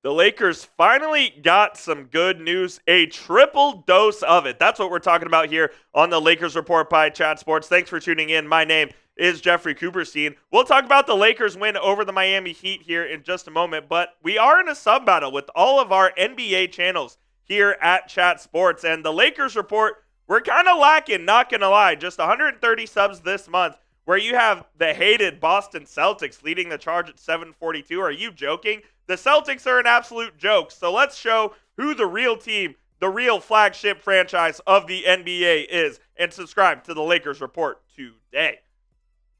The Lakers finally got some good news, a triple dose of it. That's what we're talking about here on the Lakers Report by Chat Sports. Thanks for tuning in. My name is Jeffrey Cooperstein. We'll talk about the Lakers win over the Miami Heat here in just a moment, but we are in a sub battle with all of our NBA channels here at Chat Sports. And the Lakers Report, we're kind of lacking, not going to lie. Just 130 subs this month, where you have the hated Boston Celtics leading the charge at 742. Are you joking? The Celtics are an absolute joke. So let's show who the real team, the real flagship franchise of the NBA is, and subscribe to the Lakers Report today.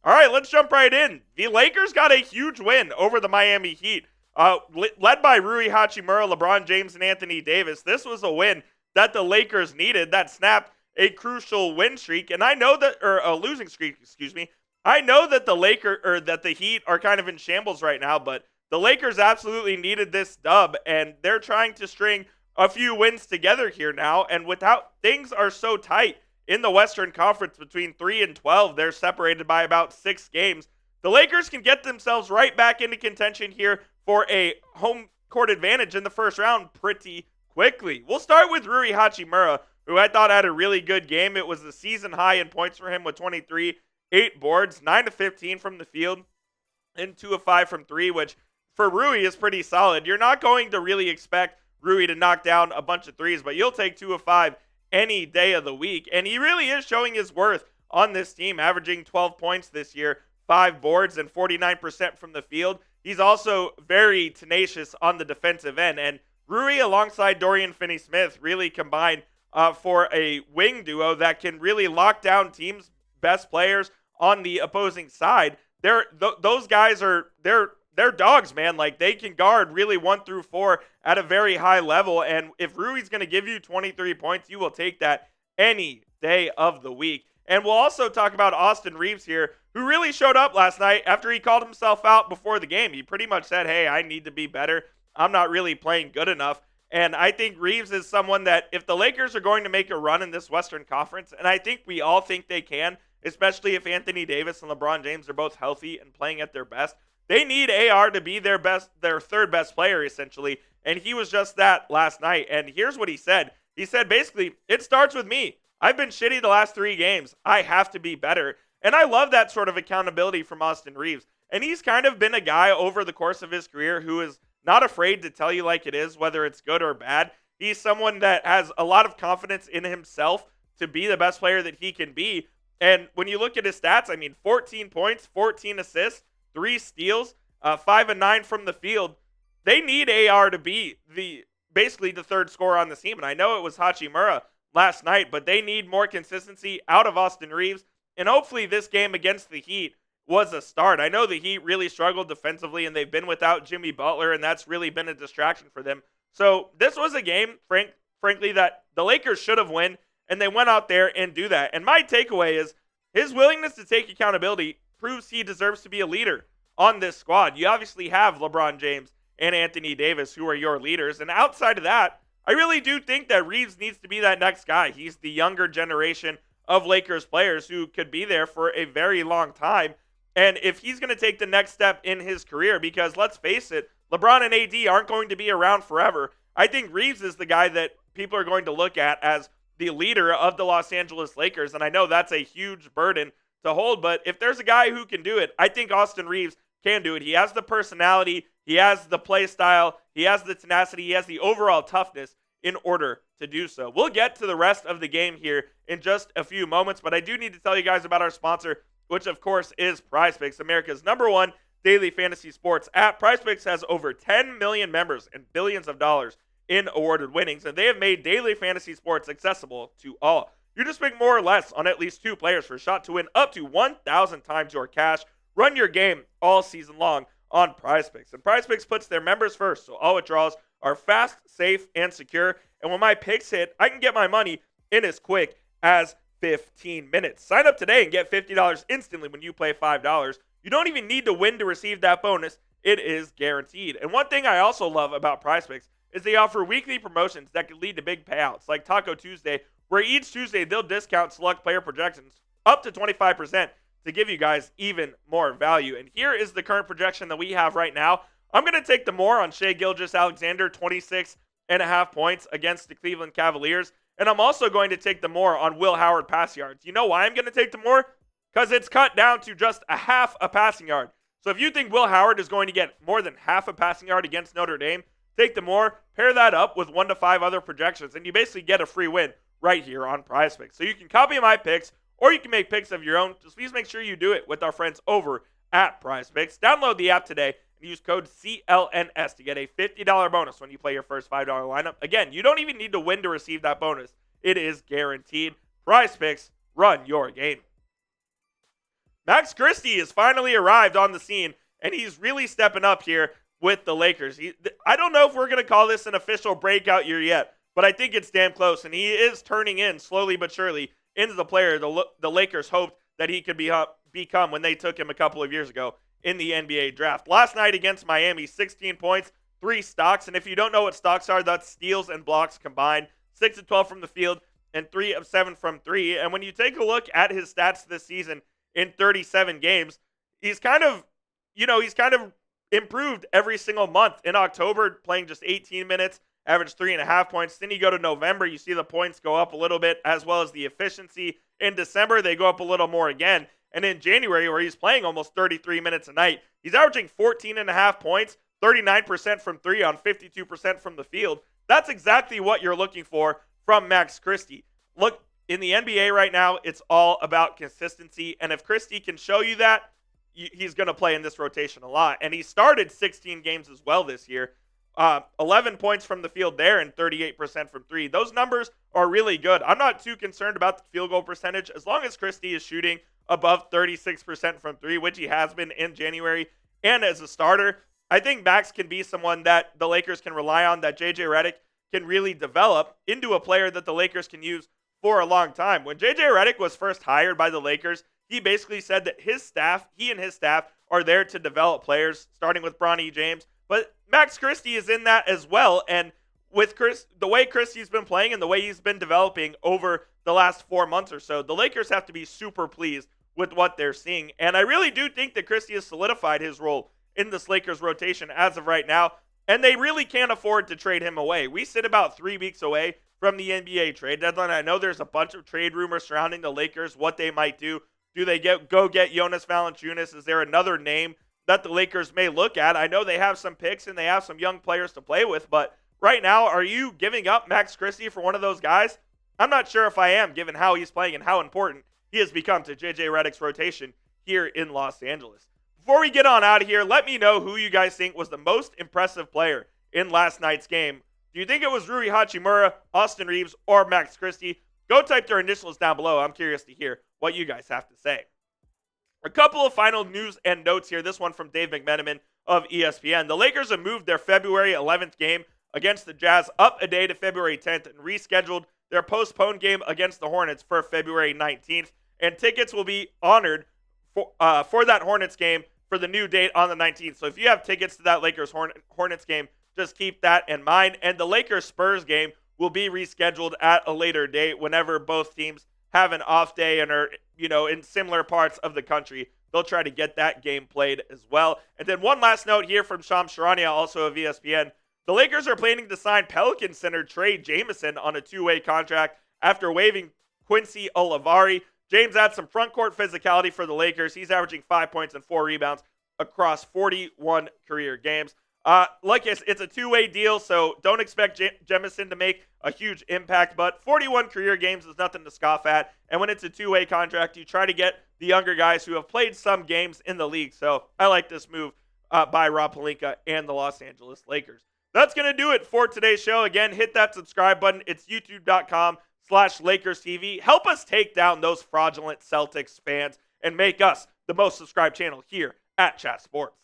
All right, let's jump right in. The Lakers got a huge win over the Miami Heat, led by Rui Hachimura, LeBron James, and Anthony Davis. This was a win that the Lakers needed that snapped a crucial win streak, and I know that, or a losing streak, excuse me. I know that the Heat are kind of in shambles right now, but the Lakers absolutely needed this dub, and they're trying to string a few wins together here now. And without things are so tight in the Western Conference between 3 and 12, they're separated by about 6 games. The Lakers can get themselves right back into contention here for a home court advantage in the first round pretty quickly. We'll start with Rui Hachimura, who I thought had a really good game. It was the season high in points for him with 23, 8 boards, 9 of 15 from the field, and 2 of 5 from 3, which for Rui is pretty solid. You're not going to really expect Rui to knock down a bunch of threes, but you'll take 2 of 5 any day of the week. And he really is showing his worth on this team, averaging 12 points this year, 5 boards, and 49% from the field. He's also very tenacious on the defensive end. And Rui, alongside Dorian Finney-Smith, really combined for a wing duo that can really lock down teams' best players on the opposing side. Those guys are they're dogs, man. Like, they can guard really 1 through 4 at a very high level. And if Rui's going to give you 23 points, you will take that any day of the week. And we'll also talk about Austin Reaves here, who really showed up last night after he called himself out before the game. He pretty much said, hey, I need to be better. I'm not really playing good enough. And I think Reaves is someone that if the Lakers are going to make a run in this Western Conference, and I think we all think they can, especially if Anthony Davis and LeBron James are both healthy and playing at their best, they need AR to be their third best player, essentially. And he was just that last night. And here's what he said. He said, basically, it starts with me. I've been shitty the last 3 games. I have to be better. And I love that sort of accountability from Austin Reaves. And he's kind of been a guy over the course of his career who is not afraid to tell you like it is, whether it's good or bad. He's someone that has a lot of confidence in himself to be the best player that he can be. And when you look at his stats, I mean, 14 points, 14 assists, 3 steals, 5 and 9 from the field. They need AR to be basically the third scorer on the team. And I know it was Hachimura last night, but they need more consistency out of Austin Reaves. And hopefully this game against the Heat was a start. I know the Heat really struggled defensively, and they've been without Jimmy Butler, and that's really been a distraction for them. So this was a game, frankly, that the Lakers should have won, and they went out there and do that. And my takeaway is his willingness to take accountability proves he deserves to be a leader on this squad. You obviously have LeBron James and Anthony Davis, who are your leaders. And outside of that, I really do think that Reaves needs to be that next guy. He's the younger generation of Lakers players who could be there for a very long time. And if he's going to take the next step in his career, because let's face it, LeBron and AD aren't going to be around forever. I think Reaves is the guy that people are going to look at as the leader of the Los Angeles Lakers. And I know that's a huge burden to hold, but if there's a guy who can do it, I think Austin Reaves can do it. He has the personality, he has the play style, he has the tenacity, he has the overall toughness in order to do so. We'll get to the rest of the game here in just a few moments, but I do need to tell you guys about our sponsor, which of course is PrizePicks, America's #1 daily fantasy sports app. PrizePicks has over 10 million members and billions of dollars in awarded winnings, and they have made daily fantasy sports accessible to all. You just pick more or less on at least 2 players for a shot to win up to 1,000 times your cash. Run your game all season long on PrizePicks. And PrizePicks puts their members first, so all withdrawals are fast, safe, and secure. And when my picks hit, I can get my money in as quick as 15 minutes. Sign up today and get $50 instantly when you play $5. You don't even need to win to receive that bonus. It is guaranteed. And one thing I also love about PrizePicks is they offer weekly promotions that can lead to big payouts, like Taco Tuesday, where each Tuesday they'll discount select player projections up to 25% to give you guys even more value. And here is the current projection that we have right now I'm going to take the more on Shai Gilgeous-Alexander, 26.5 points against the Cleveland Cavaliers. And I'm also going to take the more on Will Howard pass yards. You know why I'm going to take the more? Because it's cut down to just a half a passing yard. So if you think Will Howard is going to get more than half a passing yard against Notre Dame, take the more, pair that up with 1 to 5 other projections, and you basically get a free win right here on PrizePicks. So you can copy my picks, or you can make picks of your own. Just please make sure you do it with our friends over at PrizePicks. Download the app today and use code CLNS to get a $50 bonus when you play your first $5 lineup. Again, you don't even need to win to receive that bonus. It is guaranteed. PrizePicks, run your game. Max Christie has finally arrived on the scene, and he's really stepping up here with the Lakers. I don't know if we're going to call this an official breakout year yet, but I think it's damn close, and he is turning in slowly but surely into the player the Lakers hoped that he could become when they took him a couple of years ago in the NBA draft. Last night against Miami, 16 points, 3 stocks, and if you don't know what stocks are, that's steals and blocks combined. 6 of 12 from the field and 3 of 7 from 3. And when you take a look at his stats this season in 37 games, he's kind of improved every single month. In October, playing just 18 minutes, averaged 3.5 points. Then you go to November, you see the points go up a little bit, as well as the efficiency. In December, they go up a little more again. And in January, where he's playing almost 33 minutes a night, he's averaging 14.5 points, 39% from 3 on 52% from the field. That's exactly what you're looking for from Max Christie. Look, in the NBA right now, it's all about consistency. And if Christie can show you that, he's going to play in this rotation a lot. And he started 16 games as well this year. 11 points from the field there and 38% from 3. Those numbers are really good. I'm not too concerned about the field goal percentage. As long as Christie is shooting above 36% from 3, which he has been in January and as a starter, I think Max can be someone that the Lakers can rely on, that JJ Redick can really develop into a player that the Lakers can use for a long time. When JJ Redick was first hired by the Lakers, he basically said that he and his staff are there to develop players, starting with Bronny James. But Max Christie is in that as well. And with the way Christie's been playing and the way he's been developing over the last 4 months or so, the Lakers have to be super pleased with what they're seeing. And I really do think that Christie has solidified his role in this Lakers rotation as of right now. And they really can't afford to trade him away. We sit about 3 weeks away from the NBA trade deadline. I know there's a bunch of trade rumors surrounding the Lakers, what they might do. Do they go get Jonas Valanciunas? Is there another name that the Lakers may look at? I know they have some picks and they have some young players to play with, but right now, are you giving up Max Christie for one of those guys? I'm not sure if I am, given how he's playing and how important he has become to JJ Redick's rotation here in Los Angeles. Before we get on out of here, let me know who you guys think was the most impressive player in last night's game. Do you think it was Rui Hachimura, Austin Reaves, or Max Christie? Go type their initials down below. I'm curious to hear what you guys have to say. A couple of final news and notes here. This one from Dave McMenamin of ESPN. The Lakers have moved their February 11th game against the Jazz up a day to February 10th and rescheduled their postponed game against the Hornets for February 19th. And tickets will be honored for that Hornets game for the new date on the 19th. So if you have tickets to that Lakers Hornets game, just keep that in mind. And the Lakers-Spurs game will be rescheduled at a later date whenever both teams have an off day and are, in similar parts of the country. They'll try to get that game played as well. And then one last note here from Shams Charania, also of ESPN. The Lakers are planning to sign Pelican center Trey Jamison on a 2-way contract after waiving Quincy Olivari. James adds some front court physicality for the Lakers. He's averaging 5 points and 4 rebounds across 41 career games. It's a 2-way deal, so don't expect Jemison to make a huge impact, but 41 career games is nothing to scoff at, and when it's a 2-way contract, you try to get the younger guys who have played some games in the league, so I like this move by Rob Pelinka and the Los Angeles Lakers. That's going to do it for today's show. Again, hit that subscribe button. It's youtube.com/LakersTV. Help us take down those fraudulent Celtics fans and make us the most subscribed channel here at Chat Sports.